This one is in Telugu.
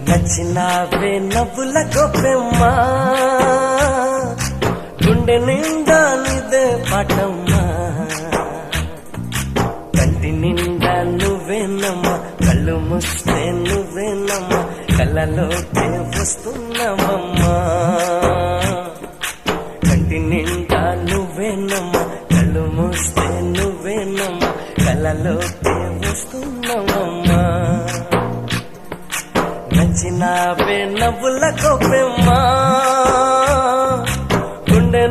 నచ్చినావే నవ్వుల గొప్పెమ్మా గుండె నిండా నీదే పాటమ్మా కంటి నిండా నువ్వేనమ్మా కళ్ళు మూస్తే నువ్వేనమ్మా కళ్ళలోకే వస్తున్నావమ్మా కంటి నిండా నువ్వేనమ్మా కళ్ళు మూస్తే నువ్వేనమ్మా కళ్ళలోకే వస్తున్నావమ్మా నచ్చినావే నవ్వుల గొప్పెమ్మా గుండె